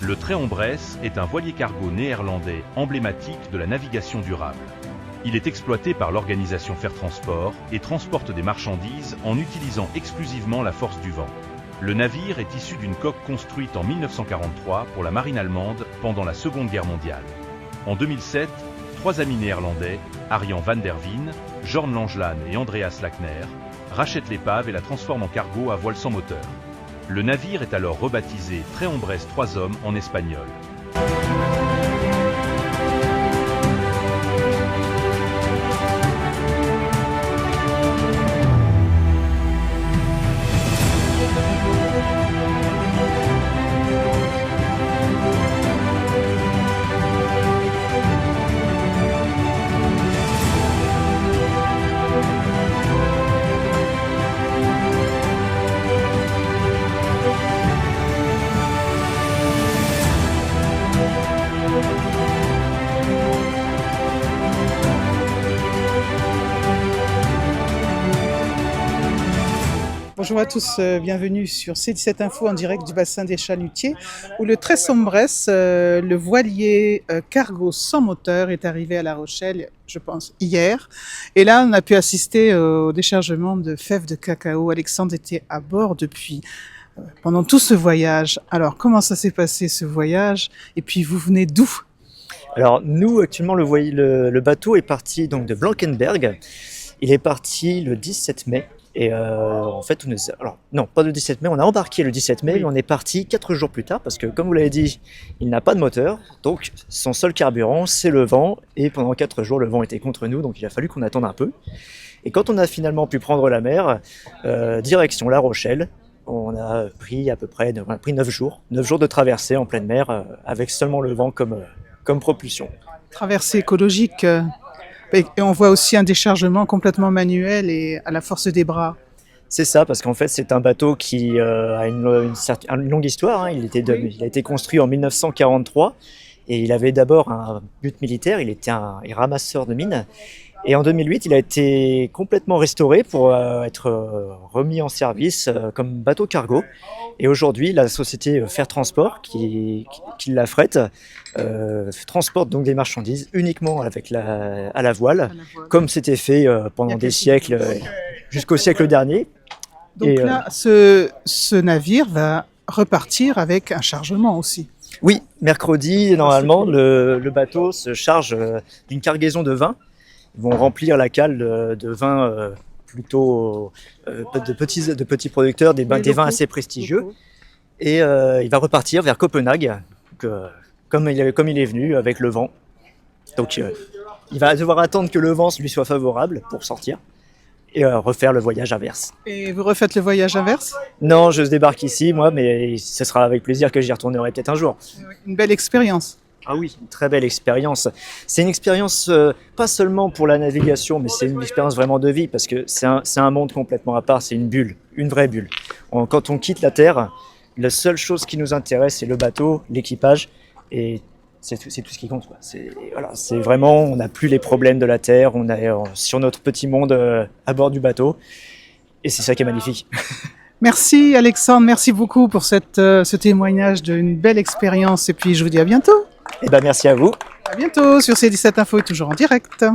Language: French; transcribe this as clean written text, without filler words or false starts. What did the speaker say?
Le Tréombresse est un voilier cargo néerlandais emblématique de la navigation durable. Il est exploité par l'organisation Fair Transport et transporte des marchandises en utilisant exclusivement la force du vent. Le navire est issu d'une coque construite en 1943 pour la marine allemande pendant la Seconde Guerre mondiale. En 2007, 3 amis néerlandais, Arjan van der Veen, Jorn Langelaan et Andreas Lackner, rachètent l'épave et la transforment en cargo à voile sans moteur. Le navire est alors rebaptisé Tréombresse 3 hommes en espagnol. Bonjour à tous, bienvenue sur C17 Info en direct du bassin des Chalutiers où le Tréombresse, le voilier cargo sans moteur est arrivé à La Rochelle, je pense, hier. Et là, on a pu assister au déchargement de fèves de cacao. Alexandre était à bord depuis pendant tout ce voyage. Alors, comment ça s'est passé ce voyage? Et puis, vous venez d'où? Alors nous, actuellement, le bateau est parti donc de Blankenberg. Il est parti le 17 mai. Et en fait, non, pas le 17 mai, on a embarqué le 17 mai, mais on est parti 4 jours plus tard, parce que comme vous l'avez dit, il n'a pas de moteur, donc son seul carburant, c'est le vent, et pendant 4 jours, le vent était contre nous, donc il a fallu qu'on attende un peu. Et quand on a finalement pu prendre la mer, direction La Rochelle, on a pris 9 jours de traversée en pleine mer, avec seulement le vent comme propulsion. Traversée écologique. Et on voit aussi un déchargement complètement manuel et à la force des bras. C'est ça, parce qu'en fait, c'est un bateau qui a une longue histoire. Hein. Il a été construit en 1943 et il avait d'abord un but militaire. Il était un ramasseur de mines. Et en 2008, il a été complètement restauré pour être remis en service comme bateau cargo. Et aujourd'hui, la société Fair Transport, qui l'affrète, transporte donc des marchandises uniquement à la voile, comme c'était fait pendant des siècles, jusqu'au siècle dernier. Donc là, ce navire va repartir avec un chargement aussi. Oui, mercredi, normalement, le bateau se charge d'une cargaison de vin. Ils vont remplir la cale de vins plutôt de petits producteurs, des vins assez prestigieux. Et il va repartir vers Copenhague, comme il est venu, avec le vent. Donc il va devoir attendre que le vent lui soit favorable pour sortir et refaire le voyage inverse. Et vous refaites le voyage inverse? Non, je débarque ici, moi, mais ce sera avec plaisir que j'y retournerai peut-être un jour. Une belle expérience. Ah oui, une très belle expérience. C'est une expérience pas seulement pour la navigation, mais c'est une expérience vraiment de vie, parce que c'est un monde complètement à part, c'est une bulle, une vraie bulle. Quand on quitte la Terre, la seule chose qui nous intéresse, c'est le bateau, l'équipage, et c'est tout ce qui compte, quoi. C'est vraiment, on n'a plus les problèmes de la Terre, on est sur notre petit monde à bord du bateau, et c'est ça qui est magnifique. Merci Alexandre, merci beaucoup pour ce témoignage d'une belle expérience, et puis je vous dis à bientôt. Eh ben merci à vous. À bientôt sur C17 Info, toujours en direct.